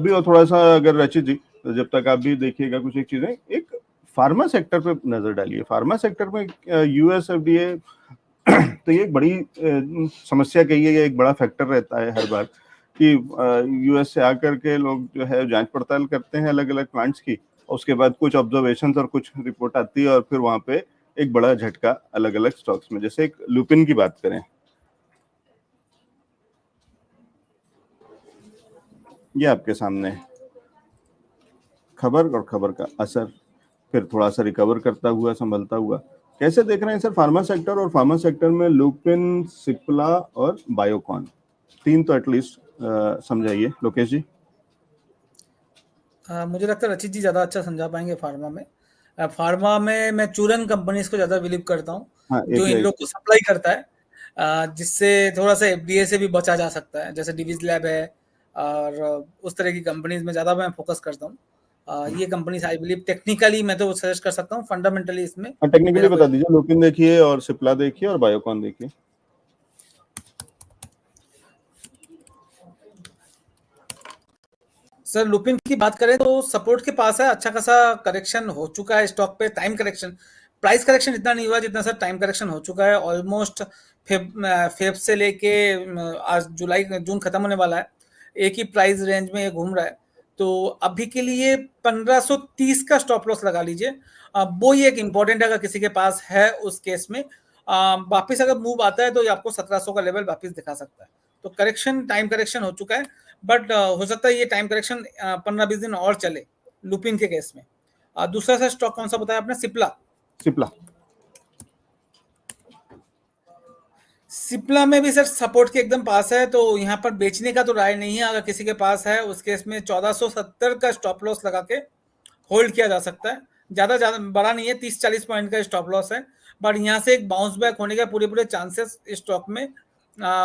भी और थोड़ा सा अगर रचित जी, जब तक आप भी देखिएगा कुछ एक चीजें, एक फार्मा सेक्टर पे नजर डालिए। फार्मा सेक्टर में यूएस एफडीए तो ये एक बड़ी समस्या कही है, ये एक बड़ा फैक्टर रहता है हर बार कि यूएस से आकर के लोग जो है जांच पड़ताल करते हैं अलग अलग प्लांट्स की, उसके बाद कुछ ऑब्जर्वेशन और कुछ रिपोर्ट आती है और फिर वहां पे एक बड़ा झटका अलग अलग स्टॉक्स में। जैसे एक लुपिन की बात करें, ये आपके सामने खबर और खबर का असर, फिर थोड़ा सा रिकवर करता हुआ संभलता हुआ, कैसे देख रहे हैं सर फार्मा सेक्टर? और फार्मा सेक्टर में लुपिन, सिप्ला और बायोकॉन, तीन तो एटलीस्ट समझाइए लोकेश जी। मुझे लगता है रचित जी ज्यादा अच्छा समझा पाएंगे। फार्मा में मैं चूरन कंपनीज को ज्यादा बिलीव करता हूँ, हाँ, जो इन लोग को सप्लाई करता है, जिससे थोड़ा सा एफडीए से भी बचा जा सकता है, जैसे डिवीज लैब है और उस तरह की कंपनीज में ज्यादा मैं फोकस करता हूँ। ये कंपनीज आई बिलीव टेक्निकली मैं तो सजेस्ट कर सकता हूँ, फंडामेंटली इसमें टेक्निकली बता दीजिए, लुपिन देखिए और सिप्ला देखिए और बायोकॉन देखिए। सर लुपिन की बात करें तो सपोर्ट के पास है, अच्छा खासा करेक्शन हो चुका है स्टॉक पे। टाइम करेक्शन, प्राइस करेक्शन इतना नहीं हुआ जितना सर टाइम करेक्शन हो चुका है। ऑलमोस्ट फेब से लेके आज जुलाई जून खत्म होने वाला है, एक ही प्राइस रेंज में ये घूम रहा है। तो अभी के लिए 1530 का स्टॉप लॉस लगा लीजिए, वो ही एक इम्पोर्टेंट है अगर किसी के पास है उस केस में। वापिस अगर मूव आता है तो ये आपको 1700 का लेवल वापिस दिखा सकता है। तो करेक्शन, टाइम करेक्शन हो चुका है, बट हो सकता है ये टाइम करेक्शन 15-20 दिन और चले लुपिन के केस में। दूसरा सा स्टॉक कौन सा बताया आपने? सिप्ला में भी सर सपोर्ट के एकदम पास है, तो यहाँ पर बेचने का तो राय नहीं है। अगर किसी के पास है उस केस में 1470 का स्टॉप लॉस लगा के होल्ड किया जा सकता है। ज्यादा बड़ा नहीं है, 30-40 पॉइंट का स्टॉप लॉस है, बट यहाँ से एक बाउंस बैक होने के पूरे चांसेस स्टॉक में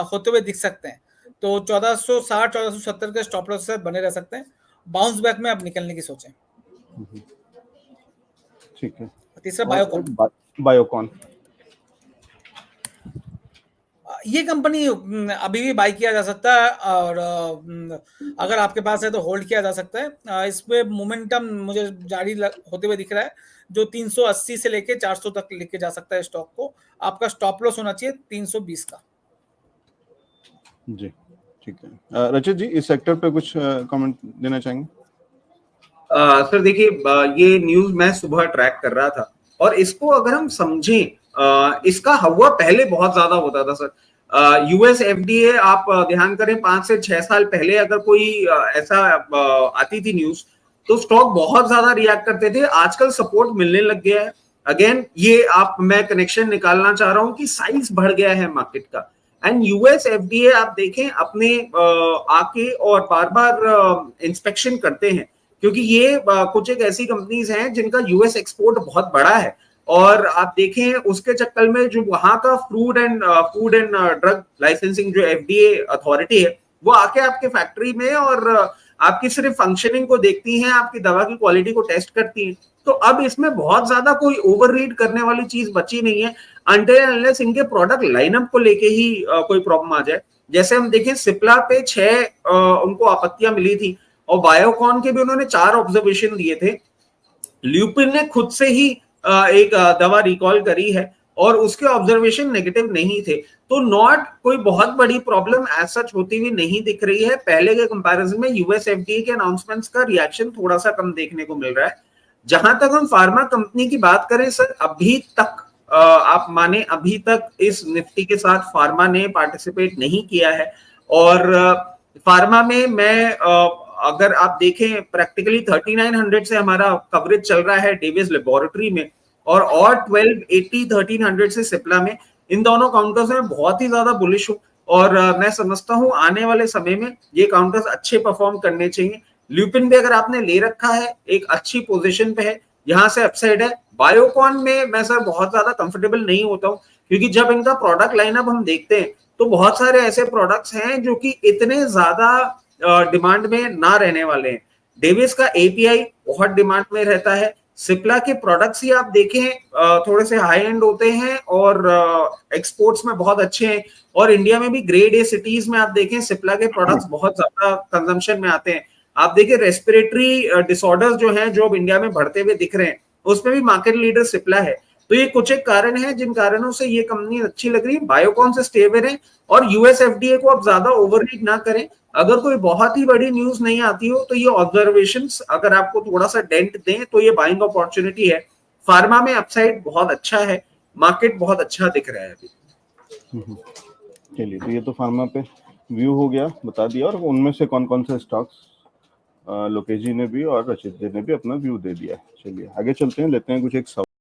होते हुए दिख सकते हैं। तो 1460-1470 के स्टॉप लॉस से बने रह सकते हैं। बाउंस बैक में आप निकलने की सोचें। ठीक है। तीसरा बायोकॉन, ये कंपनी अभी भी बाई किया जा सकता है, और अगर आपके पास है तो होल्ड किया जा सकता है। इसमें मोमेंटम मुझे जारी होते हुए दिख रहा है, जो 380 से लेके 400 तक लेके जा सकता है स्टॉक को। आपका स्टॉप लॉस होना चाहिए 320 का। जी ठीक है। रचित जी, इस सेक्टर पे कुछ कमेंट देना चाहेंगे? सर देखिए, ये न्यूज मैं सुबह ट्रैक कर रहा था, और इसको अगर हम समझें, इसका हवा पहले बहुत ज्यादा होता था सर। यूएस एफडीए, आप ध्यान करें 5 से 6 साल पहले अगर कोई ऐसा आती थी न्यूज, तो स्टॉक बहुत ज्यादा रिएक्ट करते थे। आजकल सपोर्ट मिलने लग गया है। अगेन ये मैं कनेक्शन निकालना चाह रहा हूं कि साइज बढ़ गया है मार्केट का, एंड यूएस एफडीए आप देखें अपने आके और बार बार इंस्पेक्शन करते हैं, क्योंकि ये कुछ एक ऐसी कंपनीज हैं जिनका यूएस एक्सपोर्ट बहुत बड़ा है। और आप देखें उसके चक्कर में जो वहां का फूड एंड ड्रग लाइसेंसिंग जो एफडीए अथॉरिटी है, वो आके आपके फैक्ट्री में और आपकी सिर्फ फंक्शनिंग को देखती हैं, आपकी दवा की क्वालिटी को टेस्ट करती हैं। तो अब इसमें बहुत ज्यादा कोई ओवर रीड करने वाली चीज बची नहीं है, अनटिल अनलेस इनके प्रोडक्ट लाइनअप को लेके ही कोई प्रॉब्लम आ जाए। जैसे हम देखें सिप्ला पे 6 उनको आपत्तियां मिली थी, और बायोकॉन के भी उन्होंने 4 ऑब्जर्वेशन दिए थे। ल्यूपिन ने खुद से ही एक दवा रिकॉल करी है, और उसके ऑब्जर्वेशन नेगेटिव नहीं थे। तो नॉट कोई बहुत बड़ी प्रॉब्लम एज सच होती हुई नहीं दिख रही है। पहले के कंपैरिजन में यूएस एफडीए के अनाउंसमेंट्स का रिएक्शन थोड़ा सा कम देखने को मिल रहा है। जहां तक हम फार्मा कंपनी की बात करें सर, अभी तक आप माने अभी तक इस निफ्टी के साथ फार्मा ने पार्टिसिपेट नहीं किया है। और फार्मा में मैं अगर आप देखें प्रैक्टिकली 3900 से हमारा कवरेज चल रहा है डेविस लेबोरेटरी में, और 1280 1300 से सिप्ला में। इन दोनों काउंटर्स में बहुत ही ज्यादा बुलिश हूं, और मैं समझता हूं आने वाले समय में ये काउंटर्स अच्छे परफॉर्म करने चाहिए। ल्यूपिन भी अगर आपने ले रखा है, एक अच्छी पोजीशन पे है, यहाँ से अपसाइड है। बायोकॉन में मैं सर बहुत ज्यादा कंफर्टेबल नहीं होता हूँ, क्योंकि जब इनका प्रोडक्ट लाइनअप हम देखते हैं तो बहुत सारे ऐसे प्रोडक्ट्स हैं जो कि इतने ज्यादा डिमांड में ना रहने वाले हैं। डेविस का एपीआई बहुत डिमांड में रहता है। सिप्ला के प्रोडक्ट्स ही आप देखें थोड़े से हाई एंड होते हैं और एक्सपोर्ट्स में बहुत अच्छे हैं, और इंडिया में भी ग्रेड ए सिटीज में आप देखें सिप्ला के प्रोडक्ट्स बहुत ज्यादा कंजम्पशन में आते हैं। आप देखिए रेस्पिरेटरी डिसऑर्डर्स जो हैं, जो अब इंडिया में बढ़ते हुए दिख रहे हैं, उसमें भी मार्केट लीडर सिप्ला है। तो ये कुछ एक कारण है जिन कारणों से ये कंपनी अच्छी लग रही है। बायोकॉन से स्टे अवे रहें और यूएस एफडीए को आप ज्यादा ओवररीड ना करें। अगर कोई बहुत ही बड़ी न्यूज नहीं आती हो तो ये ऑब्जर्वेशंस अगर आपको थोड़ा सा डेंट दें तो ये बाइंग अपॉर्चुनिटी है। फार्मा में अपसाइड बहुत अच्छा है, मार्केट बहुत अच्छा दिख रहा है अभी। चलिए, तो ये तो फार्मा पे व्यू हो गया, बता दिया, और उनमें से कौन कौन से स्टॉक्स लोकेश जी ने भी और रचित जी ने भी अपना व्यू दे दिया। चलिए आगे चलते हैं, लेते हैं कुछ एक